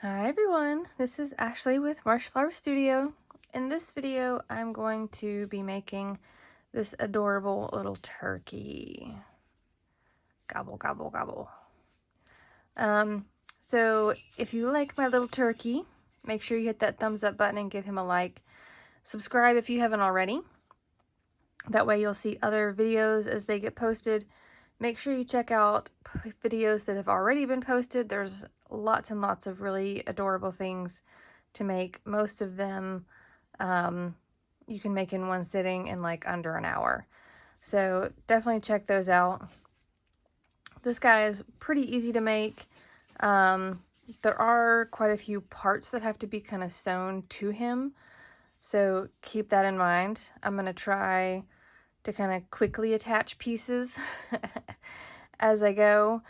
Hi everyone, this is Ashley with Marshflower Studio. In this video, I'm going to be making this adorable little turkey. Gobble, gobble, gobble. So if you like my little turkey, make sure you hit that thumbs up button and give him a like. Subscribe if you haven't already. That way you'll see other videos as they get posted. Make sure you check out videos that have already been posted. There's lots and lots of really adorable things to make. Most of them you can make in one sitting in like under an hour. So definitely check those out. This guy is pretty easy to make. There are quite a few parts that have to be kind of sewn to him. So keep that in mind. I'm going to try to kind of quickly attach pieces as I go.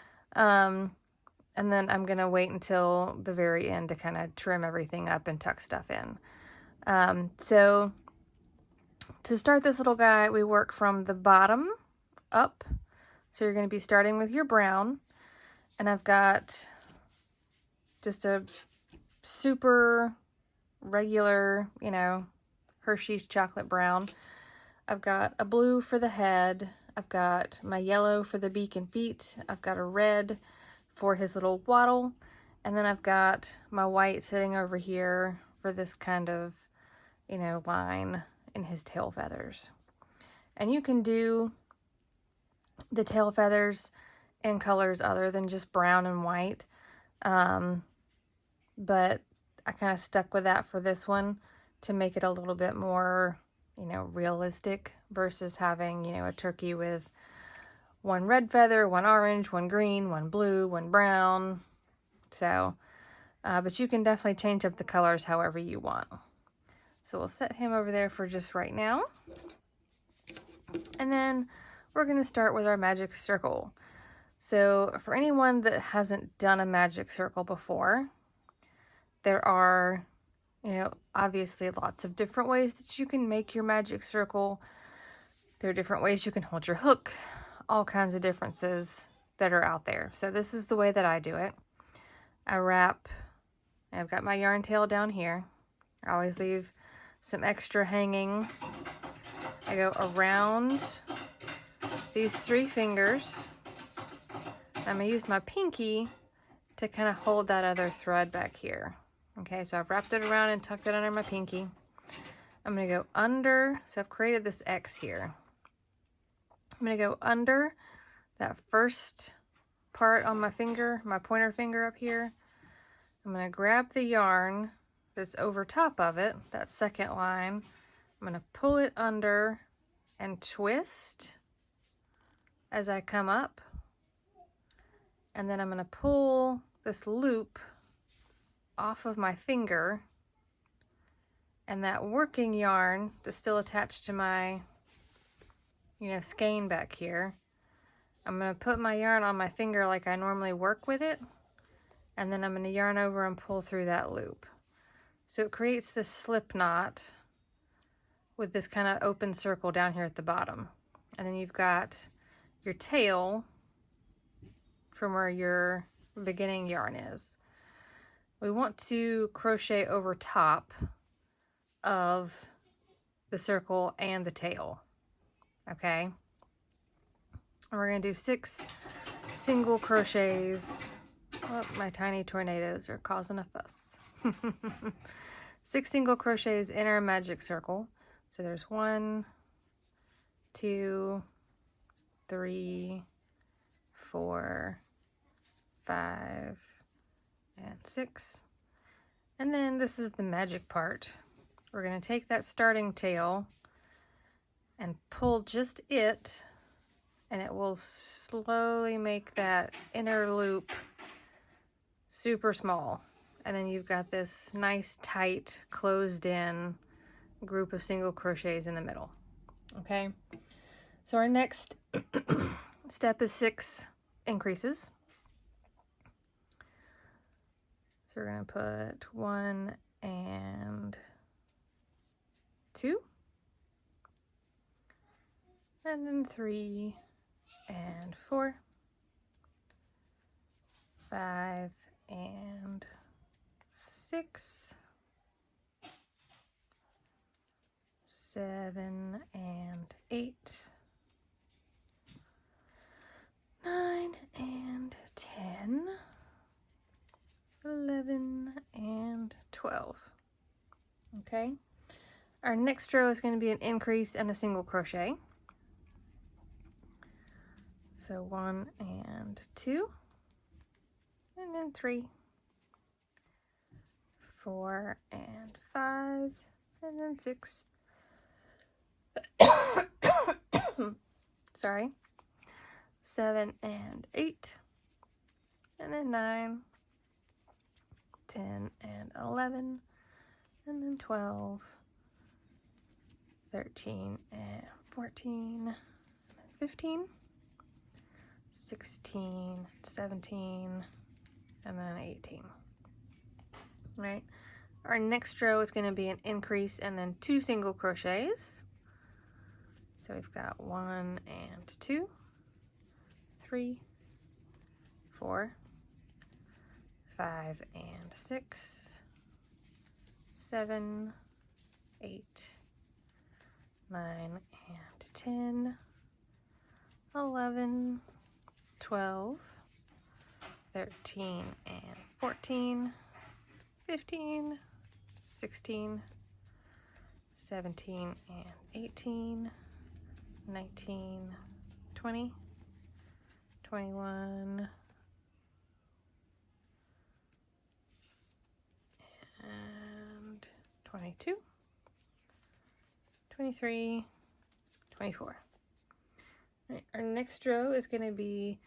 And then I'm going to wait until the very end to kind of trim everything up and tuck stuff in. So to start this little guy, we work from the bottom up. So you're going to be starting with your brown. And I've got just a super regular, Hershey's chocolate brown. I've got a blue for the head. I've got my yellow for the beak and feet. I've got a red for his little waddle. And then I've got my white sitting over here for this kind of, line in his tail feathers. And you can do the tail feathers in colors other than just brown and white. But I kind of stuck with that for this one to make it a little bit more, realistic versus having, a turkey with one red feather, one orange, one green, one blue, one brown. So, but you can definitely change up the colors however you want. So we'll set him over there for just right now. And then we're going to start with our magic circle. So for anyone that hasn't done a magic circle before, there are, obviously lots of different ways that you can make your magic circle. There are different ways you can hold your hook, all kinds of differences that are out there. So this is the way that I do it. I wrap, I've got my yarn tail down here. I always leave some extra hanging. I go around these 3 fingers. I'm going to use my pinky to kind of hold that other thread back here. Okay, so I've wrapped it around and tucked it under my pinky. I'm going to go under, so I've created this X here. I'm going to go under that first part on my finger, my pointer finger up here. I'm going to grab the yarn that's over top of it, that second line. I'm going to pull it under and twist as I come up. And then I'm going to pull this loop off of my finger, and that working yarn that's still attached to my, skein back here, I'm going to put my yarn on my finger like I normally work with it, and then I'm going to yarn over and pull through that loop. So it creates this slip knot with this kind of open circle down here at the bottom. And then you've got your tail from where your beginning yarn is. We want to crochet over top of the circle and the tail. Okay? And we're going to do 6 single crochets. Oh, my tiny tornadoes are causing a fuss. 6 single crochets in our magic circle. So there's 1, 2, 3, 4, 5, and 6. And then this is the magic part. We're going to take that starting tail and pull just it, and it will slowly make that inner loop super small. And then you've got this nice, tight, closed in group of single crochets in the middle. Okay, so our next step is 6 increases. So we're going to put 1 and 2, and then 3 and 4, 5 and 6, 7 and 8, 9 and 10, 11 and 12. Okay, our next row is going to be an increase and a single crochet. So 1 and 2, and then 3, 4 and 5, and then 6. Sorry. 7 and 8, and then 9, 10 and 11, and then 12, 13 and 14, 15, 16, 17, and then 18. All right, our next row is going to be an increase and then 2 single crochets. So we've got 1 and 2, 3, 4, 5 and 6, 7, 8, 9 and 10, 11, 12, 13 and 14, 15, 16, 17 and 18, 19, 20, 21, and 22, 23, 24. All right, our next row is going to be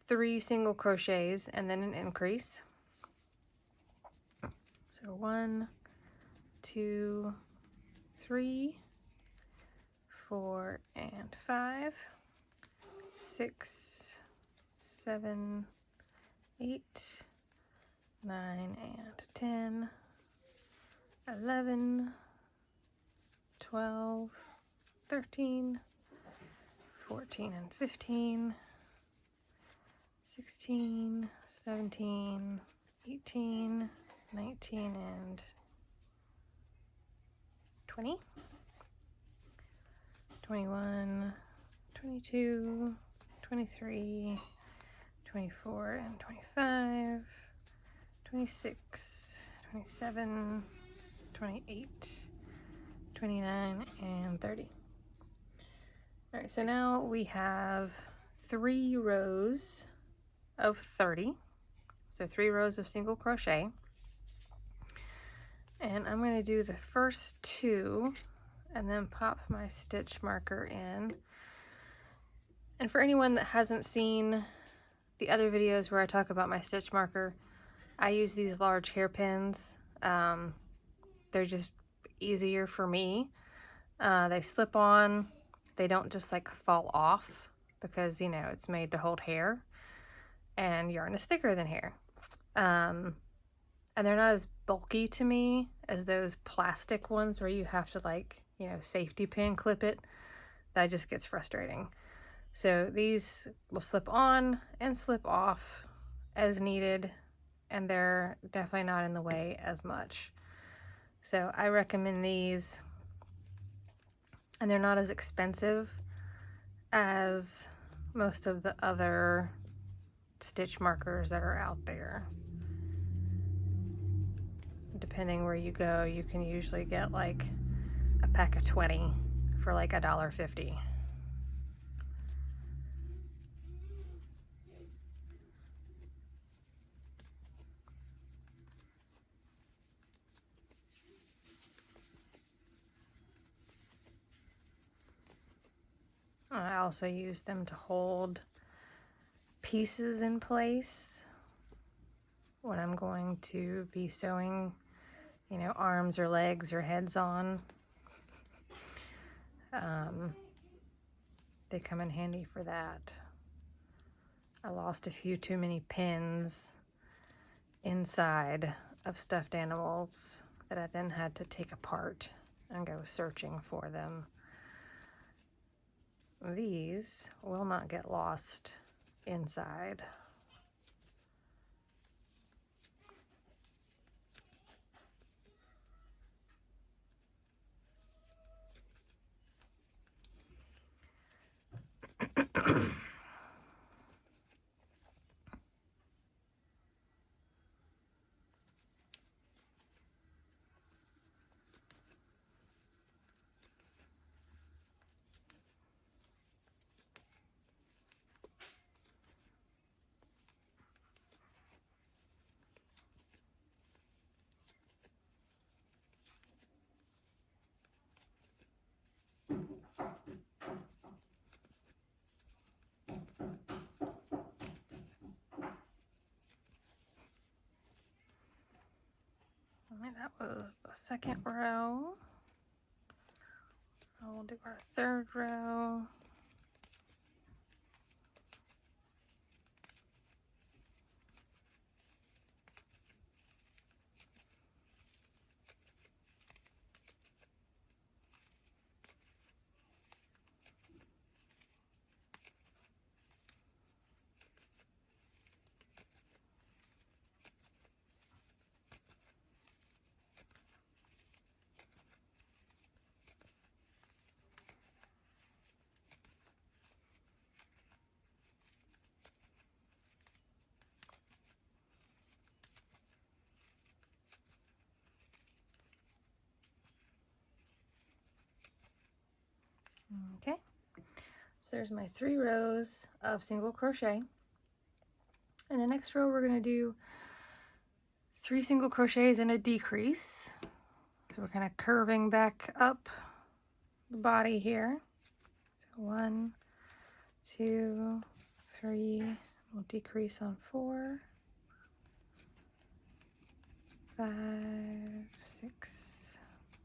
3 single crochets and then an increase. So 1, 2, 3, 4 and 5, 6, 7, 8, 9 and 10, 11, 12, 13, 14 and 15, 16, 17, 18, 19 and 20, 21, 22, 23, 24 and 25, 26, 27, 28, 29 and 30. All right, so now we have 3 rows of 30. So 3 rows of single crochet. And I'm going to do the first 2 and then pop my stitch marker in. And for anyone that hasn't seen the other videos where I talk about my stitch marker, I use these large hairpins. They're just easier for me. They slip on. They don't just like fall off because, you know, it's made to hold hair and yarn is thicker than hair. And they're not as bulky to me as those plastic ones where you have to, like, you know, safety pin clip it. That just gets frustrating. So these will slip on and slip off as needed, and they're definitely not in the way as much. So I recommend these, and they're not as expensive as most of the other stitch markers that are out there. Depending where you go, you can usually get like a pack of 20 for like $1.50. I also use them to hold pieces in place when I'm going to be sewing, you know, arms or legs or heads on. They come in handy for that. I lost a few too many pins inside of stuffed animals that I then had to take apart and go searching for them. These will not get lost inside. right, that was the second row. Now we'll do our third row. Okay, so there's my 3 rows of single crochet. In the next row, we're going to do 3 single crochets and a decrease. So we're kind of curving back up the body here. So 1, 2, 3, we'll decrease on 4, 5, 6,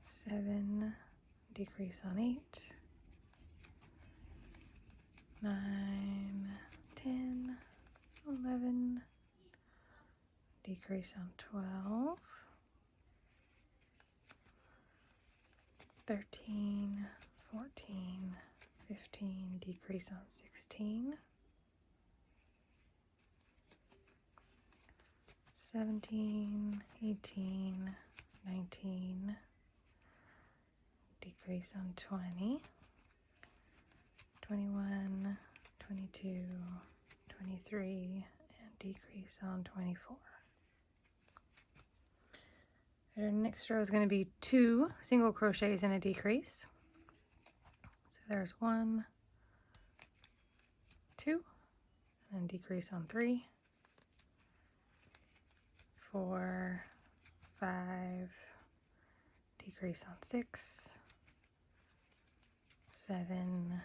7, decrease on 8, 9, 10, 11, decrease on 12, 13, 14, 15, decrease on 16, 17, 18, 19, decrease on 20, 21, 22, 23, and decrease on 24. Our next row is going to be 2 single crochets and a decrease. So there's 1, 2, and decrease on 3, 4, 5, decrease on 6, 7,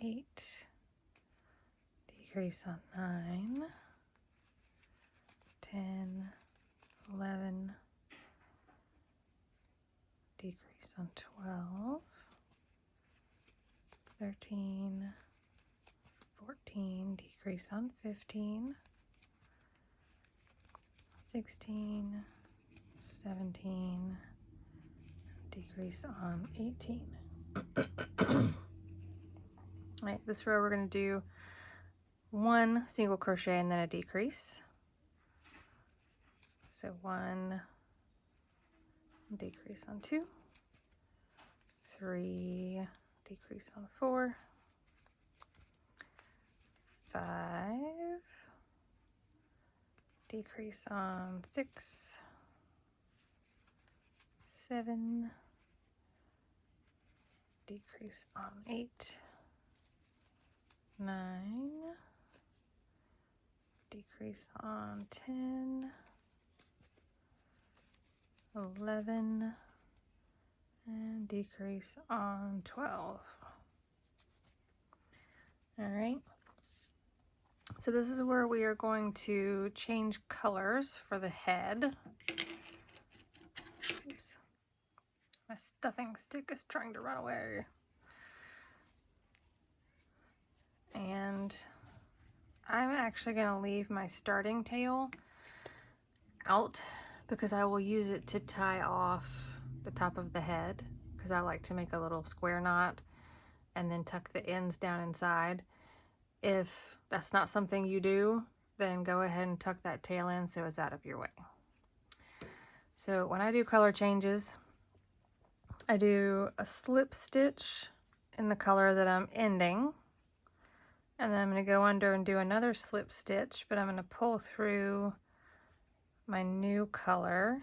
8, decrease on 9, 10, 11, decrease on 12, 13, 14, decrease on 15, 16, 17, decrease on 18. All right, this row we're going to do 1 single crochet and then a decrease. So 1, decrease on 2, 3, decrease on 4, 5, decrease on 6, 7, decrease on 8, 9, decrease on 10, 11, and decrease on 12. All right, so this is where we are going to change colors for the head. Oops, my stuffing stick is trying to run away. And I'm actually going to leave my starting tail out because I will use it to tie off the top of the head, because I like to make a little square knot and then tuck the ends down inside. If that's not something you do, then go ahead and tuck that tail in so it's out of your way. So when I do color changes, I do a slip stitch in the color that I'm ending, and then I'm going to go under and do another slip stitch, but I'm going to pull through my new color.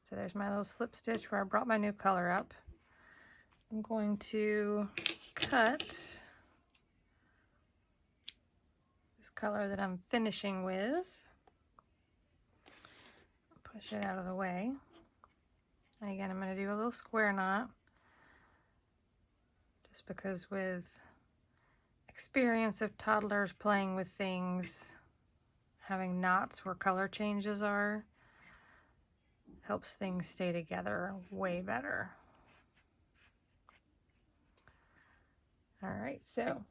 So there's my little slip stitch where I brought my new color up. I'm going to cut this color that I'm finishing with, push it out of the way, and again I'm going to do a little square knot, just because with experience of toddlers playing with things, having knots where color changes are helps things stay together way better. All right, so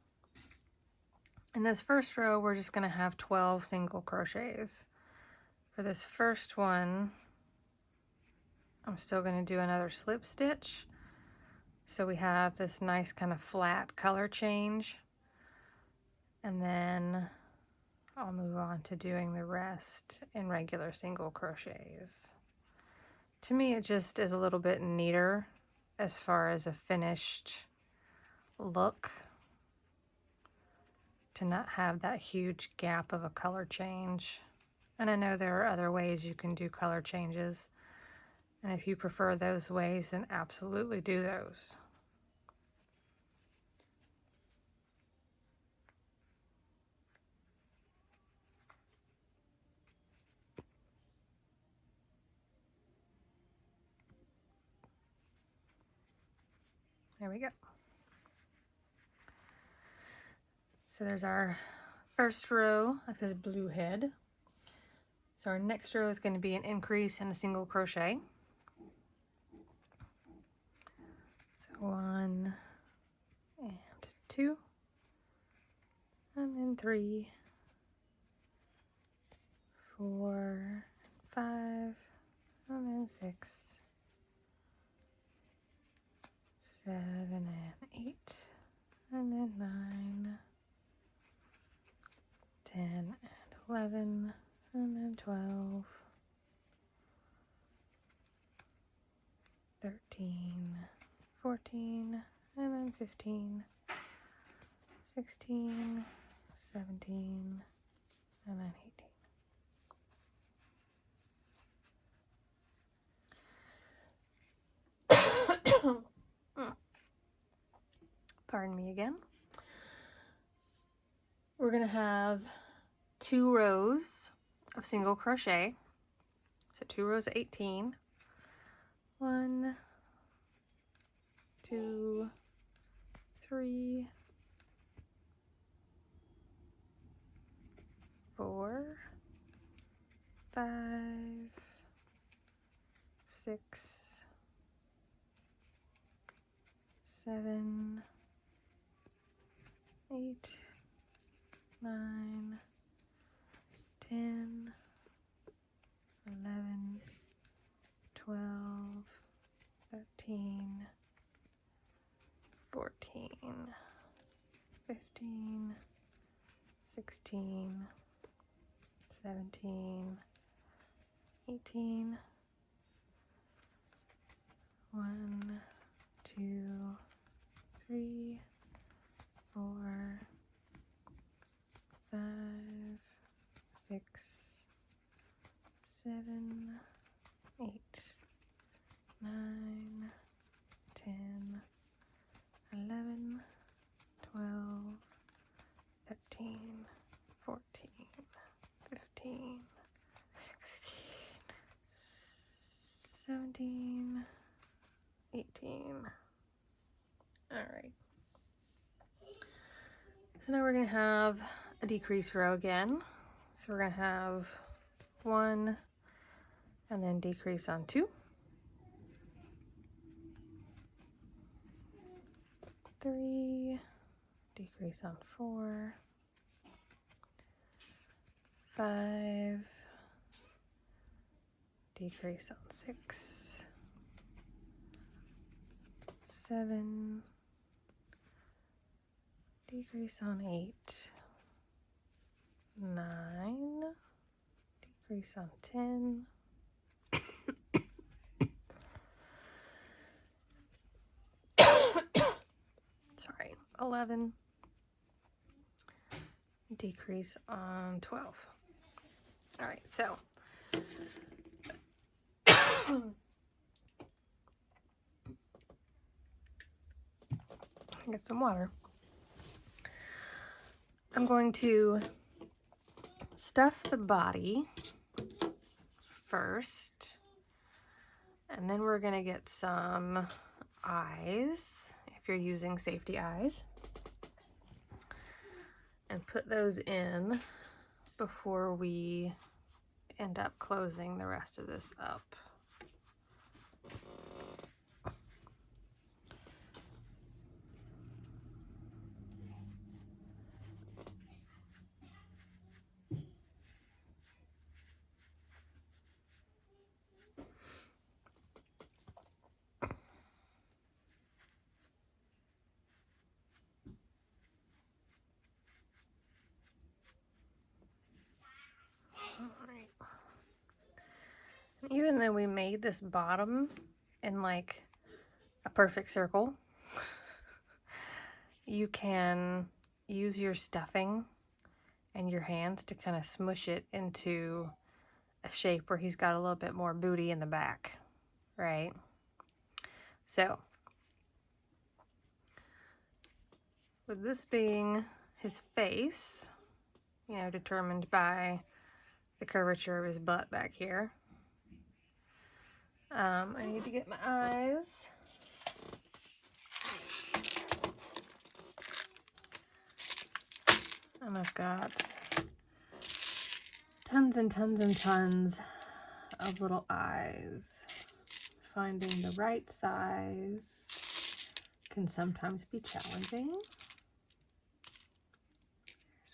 in this first row, we're just going to have 12 single crochets. For this first one, I'm still going to do another slip stitch. So we have this nice kind of flat color change. And then I'll move on to doing the rest in regular single crochets. To me, it just is a little bit neater as far as a finished look, to not have that huge gap of a color change. And I know there are other ways you can do color changes, and if you prefer those ways, then absolutely do those. There we go. So there's our first row of his blue head. So our next row is going to be an increase in a single crochet. So 1 and 2, and then 3, 4, 5, and then 6, 7 and 8, and then 9, 10 and 11, and then 12, 13, 14, and then 15, 16, 17, and then 18. Pardon me again. We're going to have 2 rows of single crochet. So 2 rows of 18. 1, 2, 3, 4, 5, 6, 7, 8, 9, 10, 11, 12, 13, 14, 15, 16, 17, 18, 1, 2, 3, 4, 5, 6, 7, 8, 9, 10, 11, 12, 13, 14, 15, 16, 17, 18. All right. So now we're going to have a decrease row again. So we're going to have 1 and then decrease on 2. 3, decrease on 4, 5, decrease on 6, 7, decrease on 8, 9, decrease on 10, 11, decrease on 12. All right, so get some water. I'm going to stuff the body first, and then we're going to get some eyes, if you're using safety eyes, and put those in before we end up closing the rest of this up. Even though we made this bottom in like a perfect circle, you can use your stuffing and your hands to kind of smush it into a shape where he's got a little bit more booty in the back, right? So, with this being his face, you know, determined by the curvature of his butt back here, I need to get my eyes. And I've got tons and tons and tons of little eyes. Finding the right size can sometimes be challenging. There's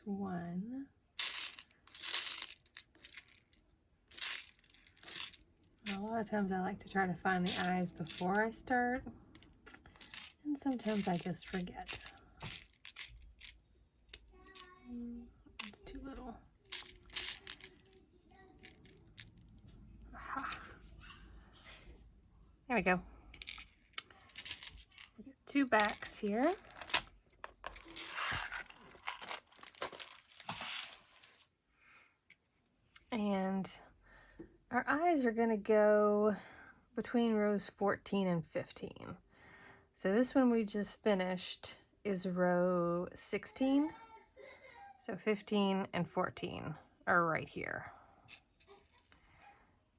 one. And a lot of times I like to try to find the eyes before I start, and sometimes I just forget. It's too little. Aha. There we go. We get two backs here. And our eyes are going to go between rows 14 and 15. So this one we just finished is row 16. So 15 and 14 are right here.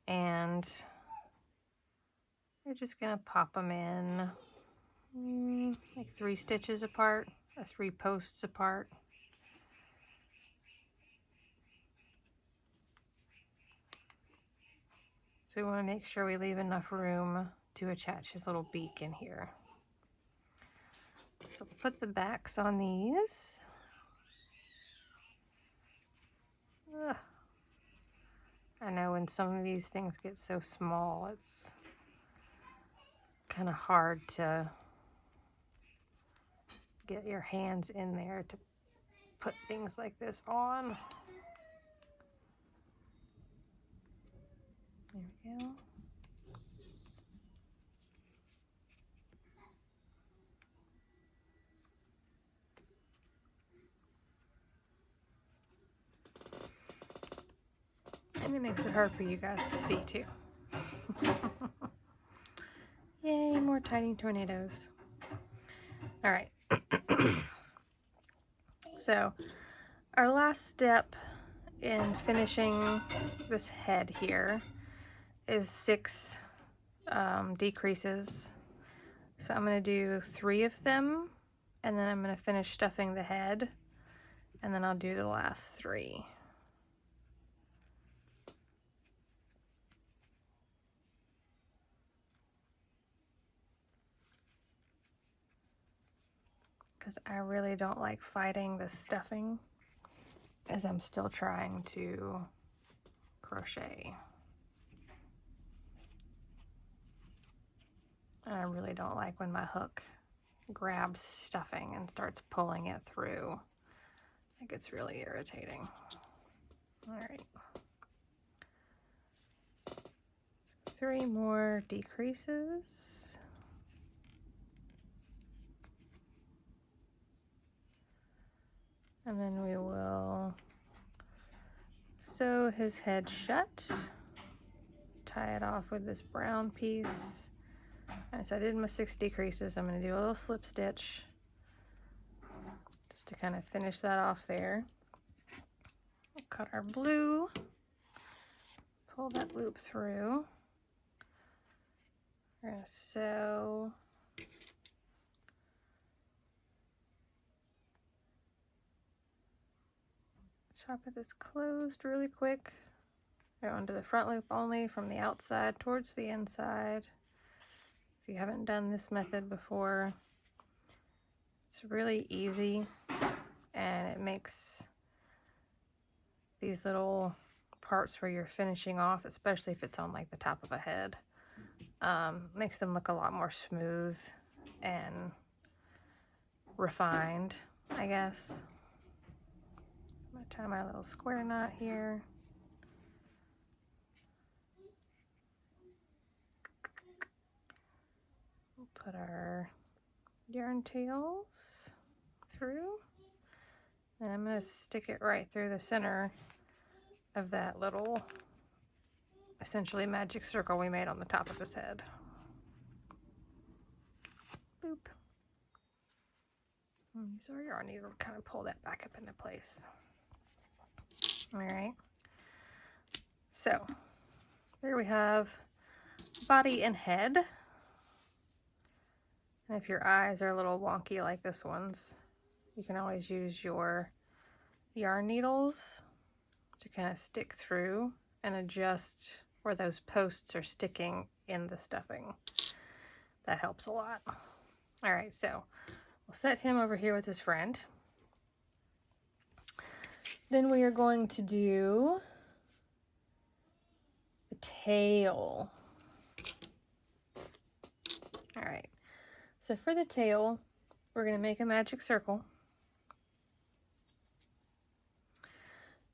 And we're just going to pop them in like 3 stitches apart or 3 posts apart. So we want to make sure we leave enough room to attach his little beak in here. So we'll put the backs on these. Ugh. I know when some of these things get so small, it's kind of hard to get your hands in there to put things like this on. There we go. And it makes it hard for you guys to see too. Yay, more tiny tornadoes. All right. So our last step in finishing this head here is 6 decreases. So I'm going to do 3 of them, and then I'm going to finish stuffing the head, and then I'll do the last 3. Because I really don't like fighting the stuffing as I'm still trying to crochet. And I really don't like when my hook grabs stuffing and starts pulling it through. It gets really irritating. All right. 3 more decreases. And then we will sew his head shut, tie it off with this brown piece. And so I did my 6 decreases. I'm going to do a little slip stitch just to kind of finish that off there. We'll cut our blue, pull that loop through. We're going to sew top of this closed really quick. Go onto the front loop only from the outside towards the inside. If you haven't done this method before, it's really easy, and it makes these little parts where you're finishing off, especially if it's on like the top of a head, makes them look a lot more smooth and refined, I guess. I'm gonna tie my little square knot here. put our yarn tails through, and I'm going to stick it right through the center of that little essentially magic circle we made on the top of his head. Boop. Use our yarn needle to kind of pull that back up into place. All right, so there we have body and head. And if your eyes are a little wonky like this one's, you can always use your yarn needles to kind of stick through and adjust where those posts are sticking in the stuffing. That helps a lot. All right, so we'll set him over here with his friend. Then we are going to do the tail. All right, so for the tail, we're going to make a magic circle.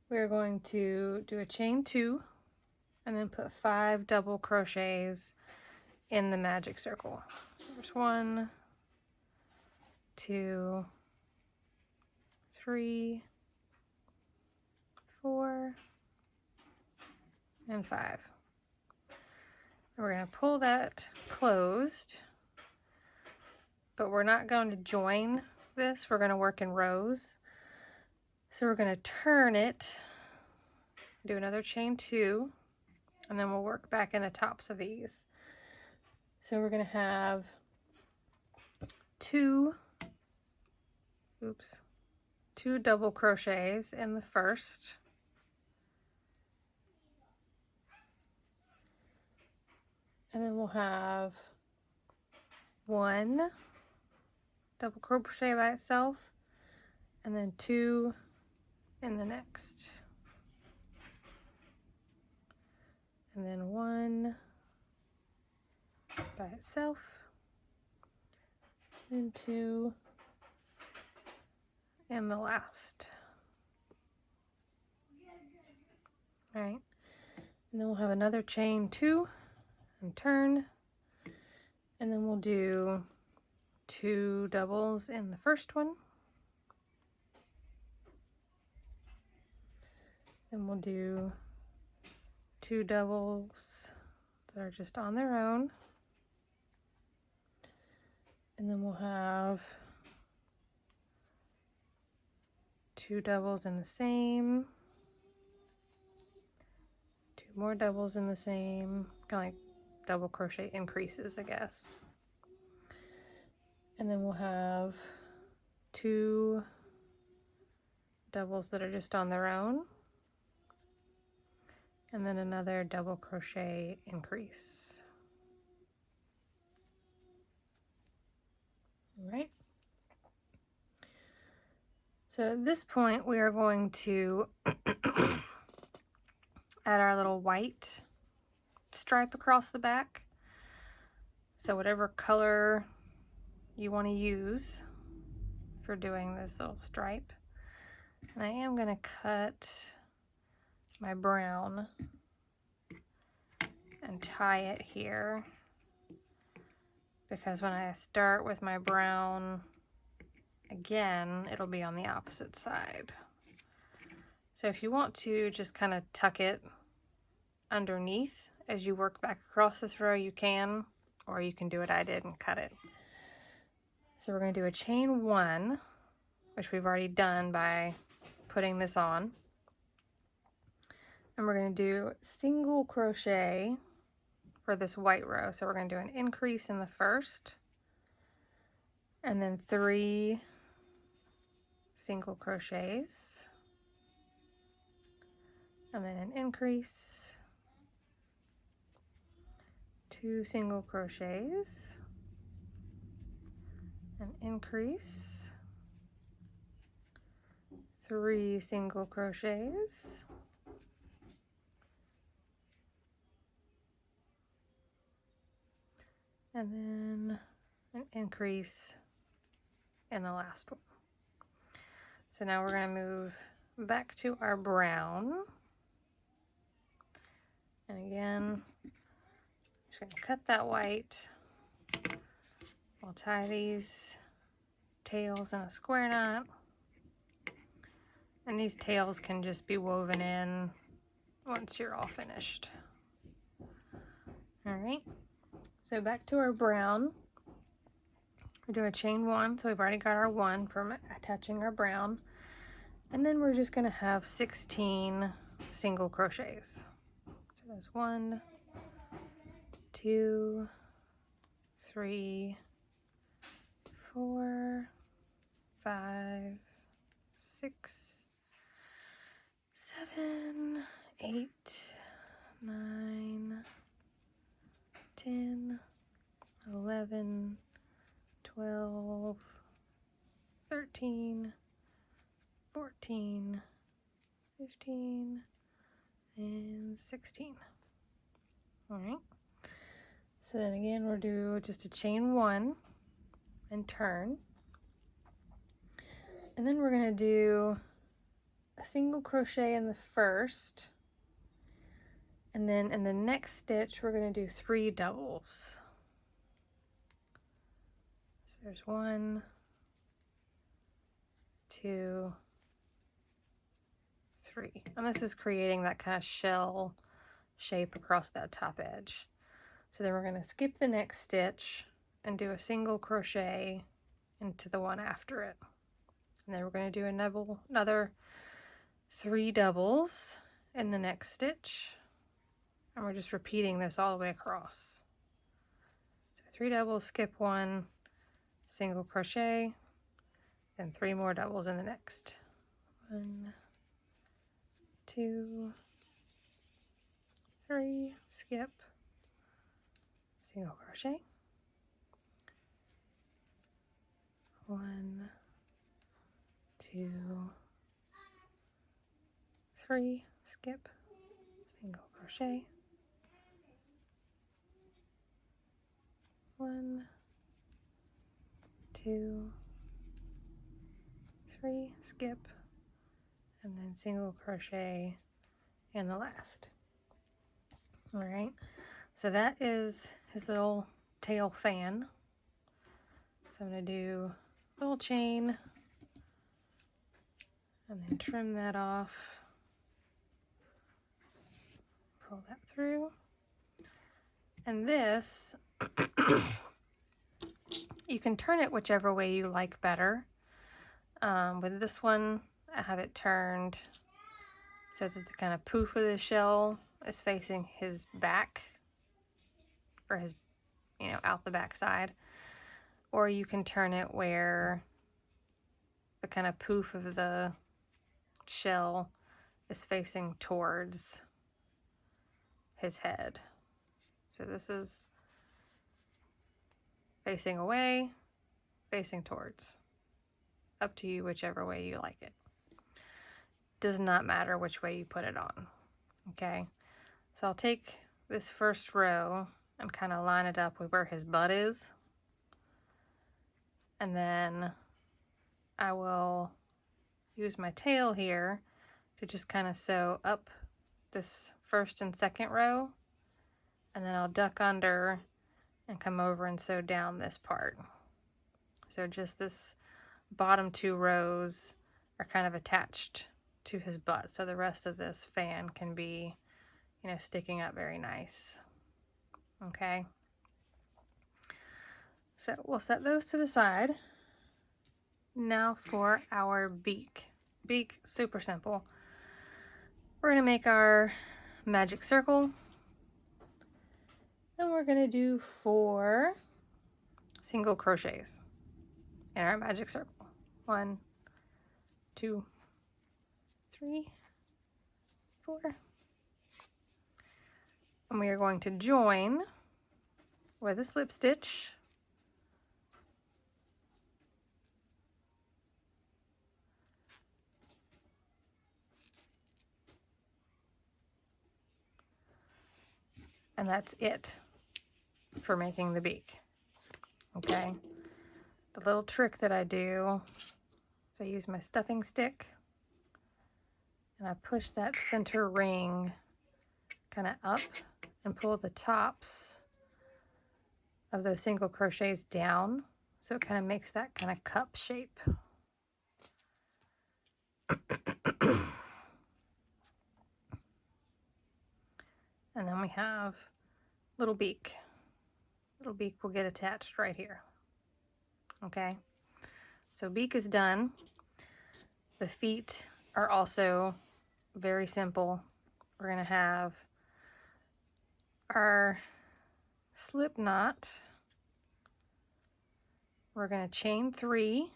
We're going to do a chain 2 and then put 5 double crochets in the magic circle. So there's 1, 2, 3, 4, and 5. And we're going to pull that closed, but we're not going to join this. We're going to work in rows. So we're going to turn it, do another chain 2, and then we'll work back in the tops of these. So we're going to have 2 double crochets in the first, and then we'll have 1 double crochet by itself, and then 2 in the next, and then 1 by itself, and 2 in the last. All right, and then we'll have another chain 2 and turn, and then we'll do 2 doubles in the first one, and we'll do 2 doubles that are just on their own, and then we'll have 2 doubles in the same, 2 more doubles in the same, kind of like double crochet increases, I guess. And then we'll have 2 doubles that are just on their own, and then another double crochet increase. All right. So at this point, we are going to add our little white stripe across the back. So whatever color you want to use for doing this little stripe. And I am going to cut my brown and tie it here, because when I start with my brown again, it'll be on the opposite side. So if you want to just kind of tuck it underneath as you work back across this row, you can, or you can do what I did and cut it. So we're going to do a chain 1, which we've already done by putting this on, and we're going to do single crochet for this white row. So we're going to do an increase in the first, and then 3 single crochets, and then an increase, 2 single crochets, an increase, 3 single crochets, and then an increase in the last one. So now we're going to move back to our brown, and again, just going to cut that white We'll tie these tails in a square knot, and these tails can just be woven in once you're all finished. All right, so back to our brown. We're doing a chain 1, so we've already got our 1 from attaching our brown, and then we're just going to have 16 single crochets. So there's 1, 2, 3, 4, 5, 6, 7, 8, 9, 10, 11, 12, 13, 14, 15, and 16. All right. So then again, we'll do just a chain 1 and turn. And then we're going to do a single crochet in the first. And then in the next stitch, we're going to do 3 doubles. So there's 1, 2, 3. And this is creating that kind of shell shape across that top edge. So then we're going to skip the next stitch and do a single crochet into the one after it. And then we're going to do another 3 doubles in the next stitch. And we're just repeating this all the way across. So 3 doubles, skip 1, single crochet, and 3 more doubles in the next. 1, 2, 3, skip, single crochet, 1, 2, 3, skip, single crochet, 1, 2, 3, skip, and then single crochet in the last. All right, so that is his little tail fan. So I'm going to do a little chain and then trim that off, pull that through, and this you can turn it whichever way you like better. With this one, I have it turned so that the kind of poof of the shell is facing his back, or his, out the back side. Or you can turn it where the kind of poof of the shell is facing towards his head. So this is facing away, facing towards. Up to you, whichever way you like it. Does not matter which way you put it on. Okay, so I'll take this first row and kind of line it up with where his butt is. And then I will use my tail here to just kind of sew up this first and second row. And then I'll duck under and come over and sew down this part. So just this bottom 2 rows are kind of attached to his butt. So the rest of this fan can be, sticking up very nice. Okay. So we'll set those to the side. Now for our beak. Beak, super simple. We're going to make our magic circle. And we're going to do 4 single crochets in our magic circle. 1, 2, 3, 4. And we are going to join with a slip stitch. And that's it for making the beak. Okay. The little trick that I do is I use my stuffing stick and I push that center ring kind of up and pull the tops of those single crochets down So it kind of makes that kind of cup shape. And then we have little beak. Little beak will get attached right here. Okay, so beak is done. The feet are also very simple. We're gonna have our slip knot. We're gonna chain 3,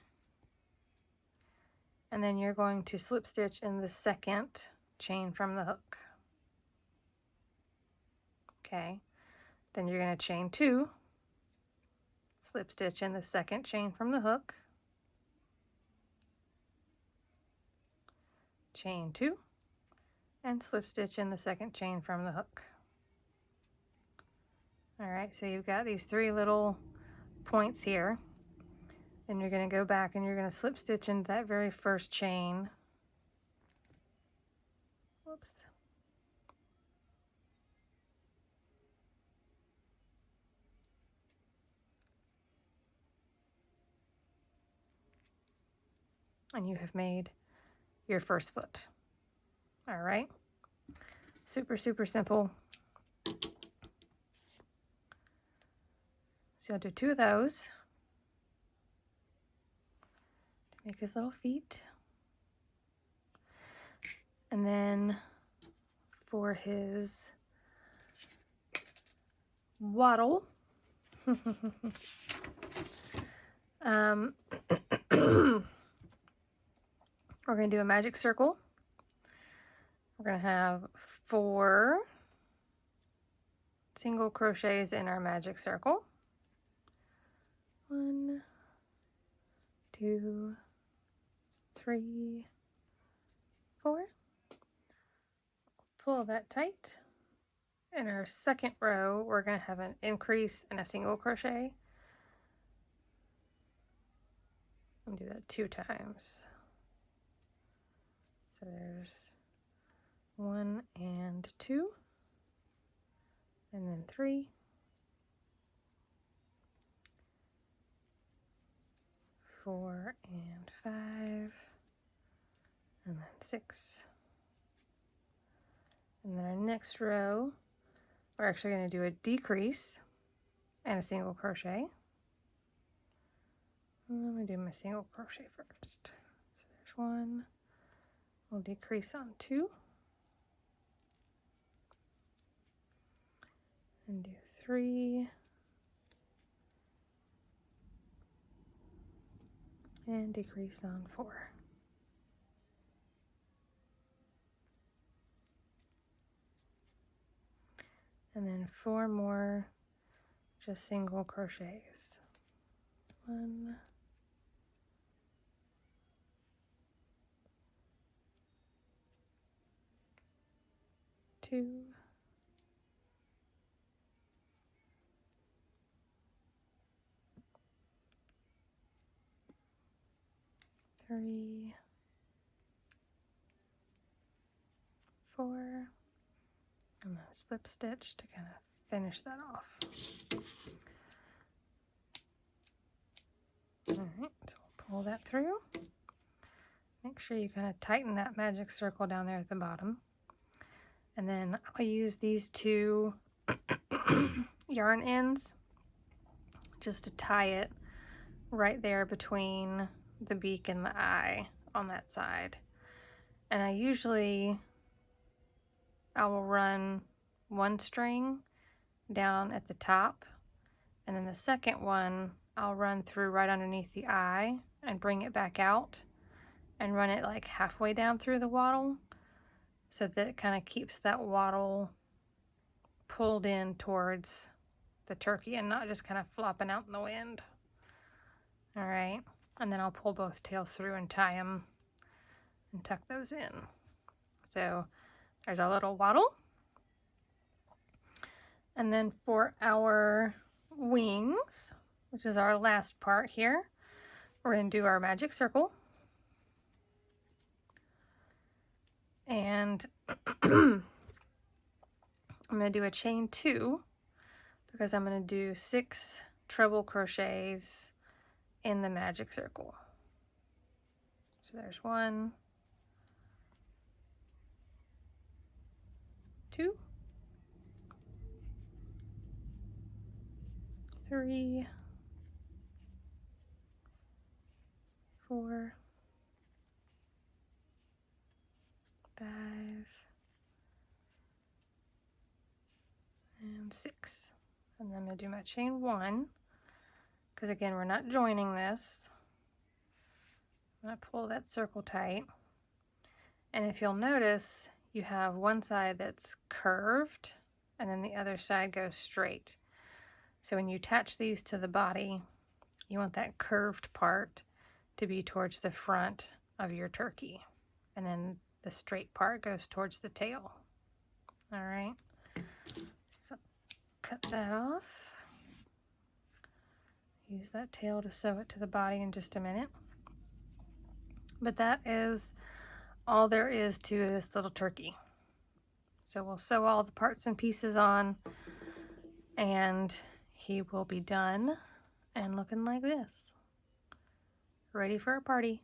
and then you're going to slip stitch in the second chain from the hook. Okay, then you're gonna chain 2, slip stitch in the second chain from the hook, chain 2, and slip stitch in the second chain from the hook. All right, so you've got these 3 little points here. Then you're going to go back and you're going to slip stitch into that very first chain. Whoops. And you have made your first foot. All right. Super, super simple. So you'll do 2 of those to make his little feet. And then for his waddle, we're going to do a magic circle. We're going to have 4 single crochets in our magic circle. 1, 2, 3, 4. Pull that tight. In our second row, we're going to have an increase and a single crochet. I'm going to do that 2 times. So there's 1 and 2, and then 3, 4 and 5, and then 6. And then our next row, we're actually going to do a decrease and a single crochet. Let me do my single crochet first. So there's 1. We'll decrease on 2. And do 3. And decrease on 4. And then 4 more just single crochets. 1, 2, 3, 4, and then slip stitch to kind of finish that off. All right, so we'll pull that through. Make sure you kind of tighten that magic circle down there at the bottom. And then I'll use these 2 yarn ends just to tie it right there between the beak and the eye on that side. And I will run 1 string down at the top, and then the second one I'll run through right underneath the eye and bring it back out and run it like halfway down through the waddle, so that it kind of keeps that waddle pulled in towards the turkey and not just kind of flopping out in the wind. All right, and then I'll pull both tails through and tie them and tuck those in. So there's our little waddle. And then for our wings, which is our last part here, we're going to do our magic circle. And I'm going to do a chain 2 because I'm going to do 6 treble crochets in the magic circle. So there's 1, 2, 3, 4, 5, and 6. And then I'm going to do my chain 1, because again, we're not joining this. I'm going to pull that circle tight. And if you'll notice, you have one side that's curved, and then the other side goes straight. So when you attach these to the body, you want that curved part to be towards the front of your turkey. And then the straight part goes towards the tail. All right. So cut that off. Use that tail to sew it to the body in just a minute. But that is all there is to this little turkey. So we'll sew all the parts and pieces on, and he will be done and looking like this. Ready for a party.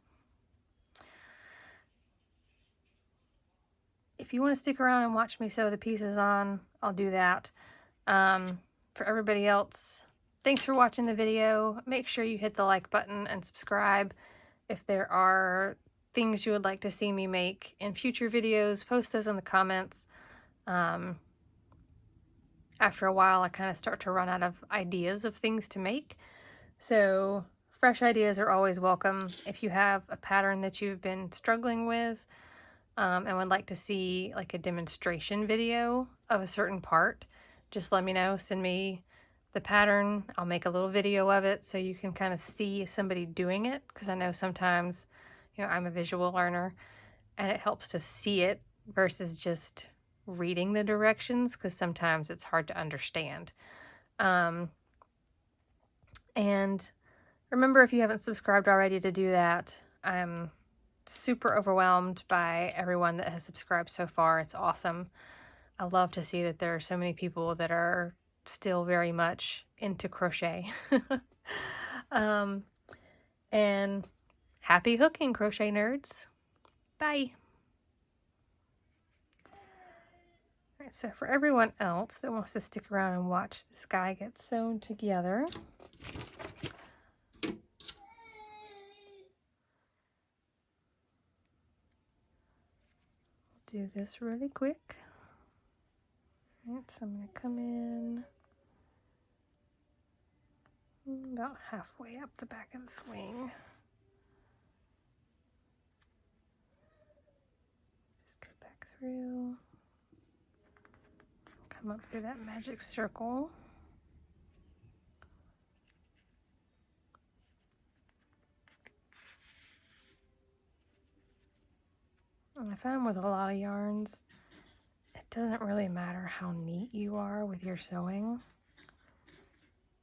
If you want to stick around and watch me sew the pieces on, I'll do that. For everybody else, thanks for watching the video. Make sure you hit the like button and subscribe. If there are things you would like to see me make in future videos, post those in the comments. After a while, I kind of start to run out of ideas of things to make. So fresh ideas are always welcome. If you have a pattern that you've been struggling with and would like to see like a demonstration video of a certain part, just let me know. Send me the pattern. I'll make a little video of it so you can kind of see somebody doing it, because I know sometimes, you know, I'm a visual learner and it helps to see it versus just reading the directions, because sometimes it's hard to understand. And remember, if you haven't subscribed already, to do that. I'm super overwhelmed by everyone that has subscribed so far. It's awesome. I love to see that there are so many people that are still very much into crochet. And happy hooking, crochet nerds. Bye. All right, so for everyone else that wants to stick around and watch this guy get sewn together, do this really quick. All right, so I'm going to come in about halfway up the back of the swing. Just go back through, come up through that magic circle. And I found with a lot of yarns, it doesn't really matter how neat you are with your sewing,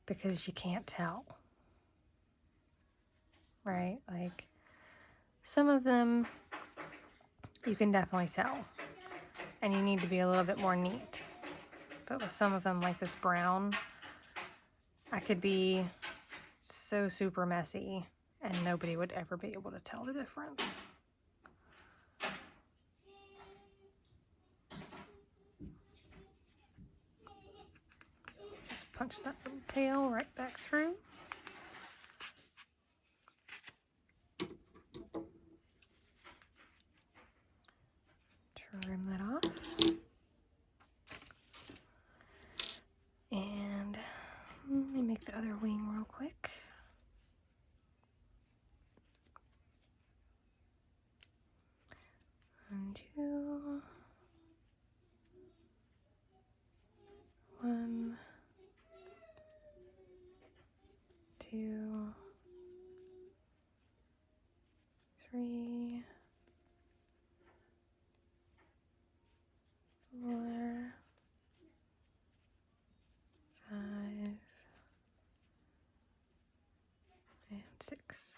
because you can't tell, right? Like, some of them you can definitely tell, and you need to be a little bit more neat. But with some of them, like this brown, I could be so super messy and nobody would ever be able to tell the difference. So just punch that little tail right back through. Trim that off. And let me make the other wing real quick. Undo. 1, 2, 3, 4, 5, and 6.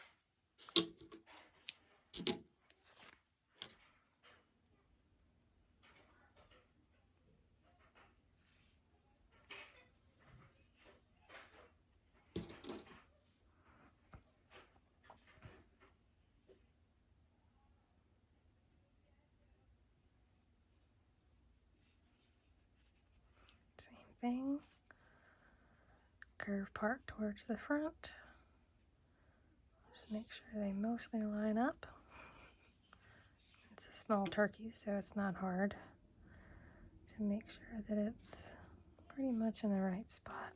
thing. Curve part towards the front. Just make sure they mostly line up. It's a small turkey, so it's not hard to make sure that it's pretty much in the right spot.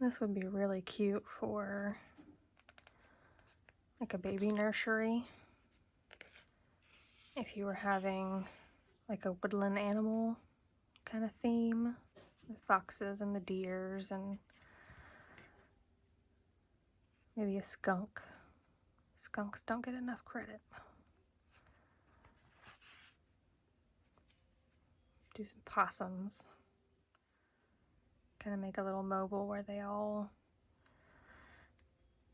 This would be really cute for like a baby nursery. If you were having like a woodland animal kind of theme, the foxes and the deers and maybe a skunk. Skunks don't get enough credit. Do some possums. Kind of make a little mobile where they all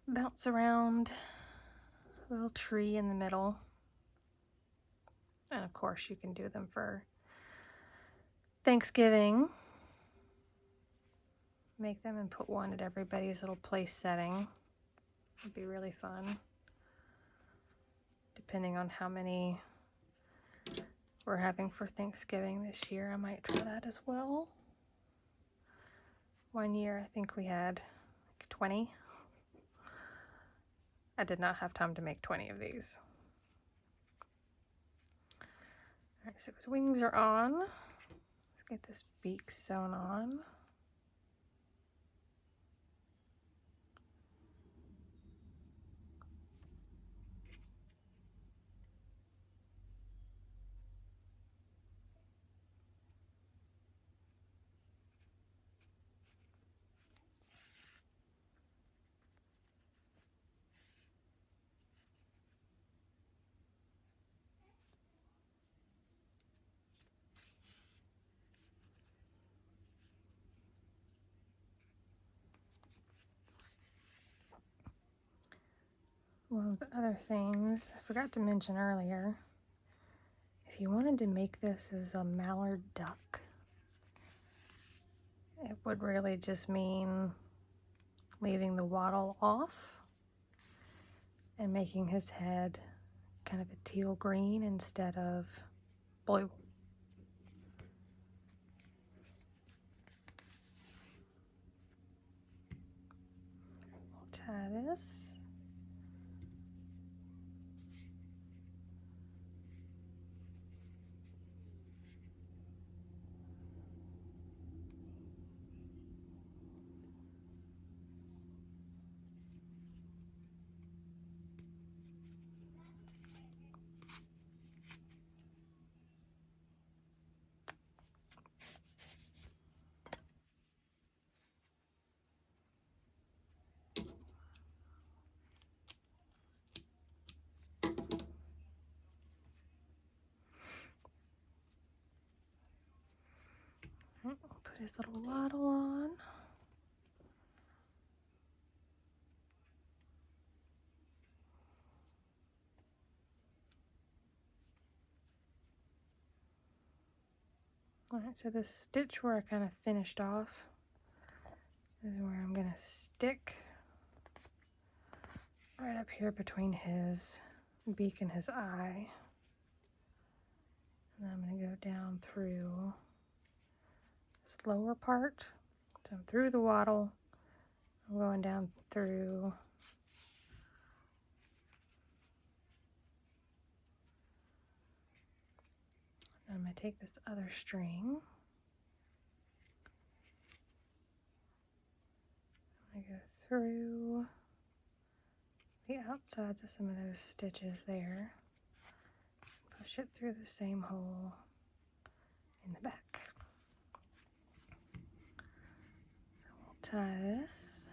bounce around a little tree in the middle. And of course you can do them for Thanksgiving. Make them and put one at everybody's little place setting. It'd be really fun. Depending on how many we're having for Thanksgiving this year, I might try that as well. One year I think we had like 20. I did not have time to make 20 of these. Alright, so his wings are on. Let's get this beak sewn on. One of the other things I forgot to mention earlier, if you wanted to make this as a mallard duck, it would really just mean leaving the waddle off and making his head kind of a teal green instead of blue. We'll tie this. We'll put his little waddle on. Alright, so the stitch where I kind of finished off is where I'm going to stick right up here between his beak and his eye. And I'm going to go down through this lower part. So I'm through the waddle. I'm going down through I'm going to take this other string. I'm going to go through the outsides of some of those stitches there. Push it through the same hole in the back. So we'll tie this.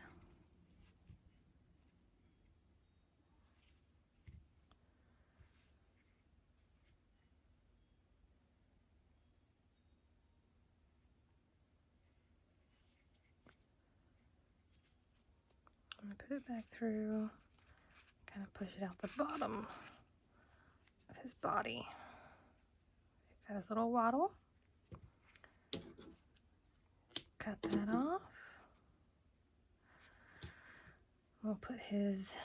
I'm going to put it back through, kind of push it out the bottom of his body. Got his little waddle. Cut that off. We'll put his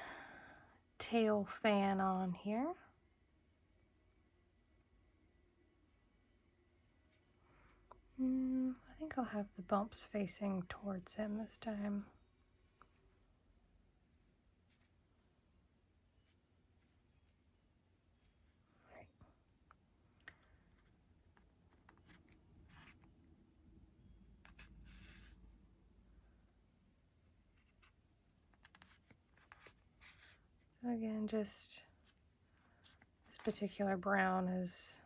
tail fan on here. I think I'll have the bumps facing towards him this time. So again, just this particular brown is,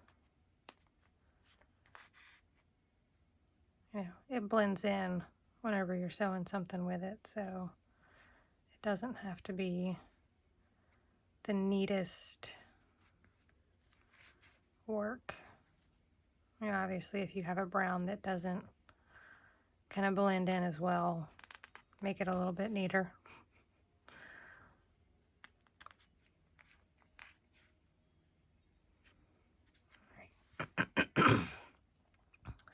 it blends in whenever you're sewing something with it, so it doesn't have to be the neatest work. Obviously, if you have a brown that doesn't kind of blend in as well, make it a little bit neater.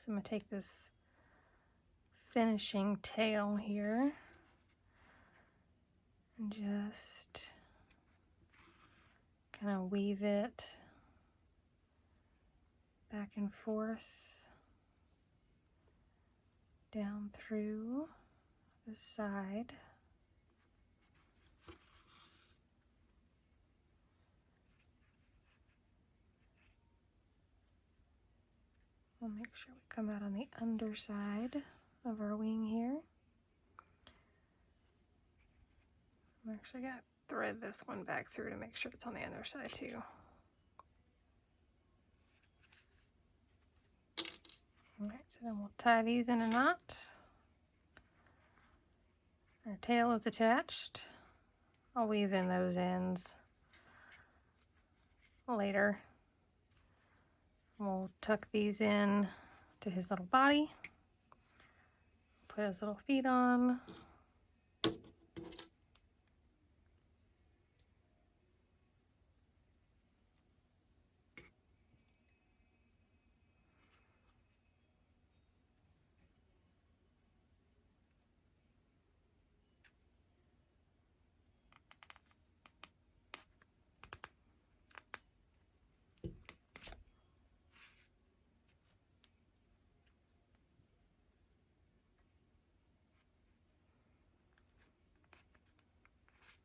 So I'm going to take this finishing tail here and just kind of weave it back and forth down through the side. We'll make sure we come out on the underside of our wing here. I'm actually going to thread this one back through to make sure it's on the underside too. Alright, so then we'll tie these in a knot. Our tail is attached. I'll weave in those ends later. We'll tuck these in to his little body. Put his little feet on.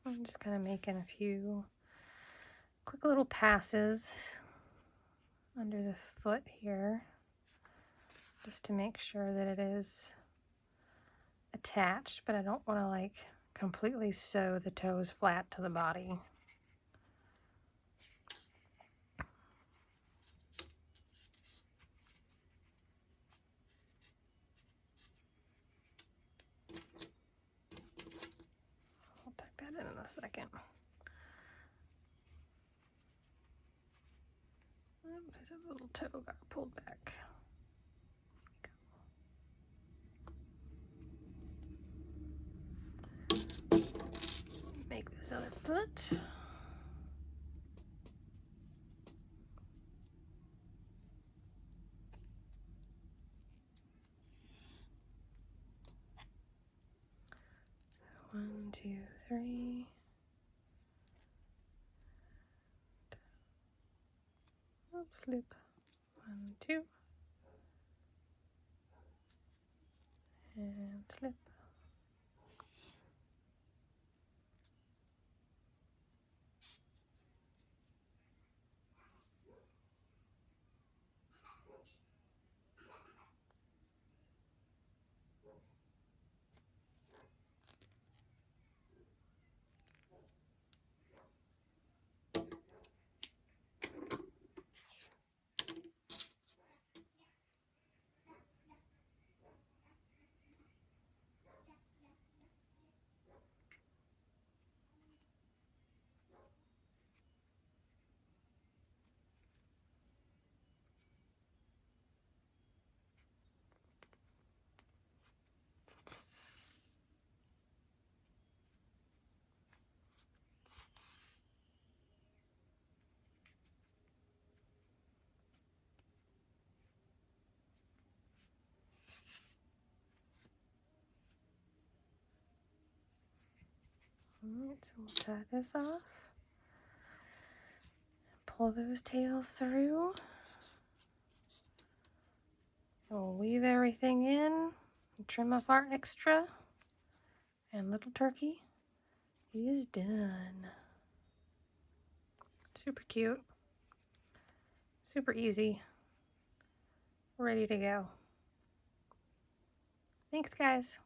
I'm just kind of making a few quick little passes under the foot here, just to make sure that it is attached, but I don't want to like completely sew the toes flat to the body. I'll tuck that in a second. His little toe got pulled back. Make this other foot. So 1, 2, 3. Oops, loop. 1, 2. And slip. Alright, so we'll tie this off. Pull those tails through. We'll weave everything in, trim off our extra, and little turkey is done. Super cute, super easy, ready to go. Thanks, guys.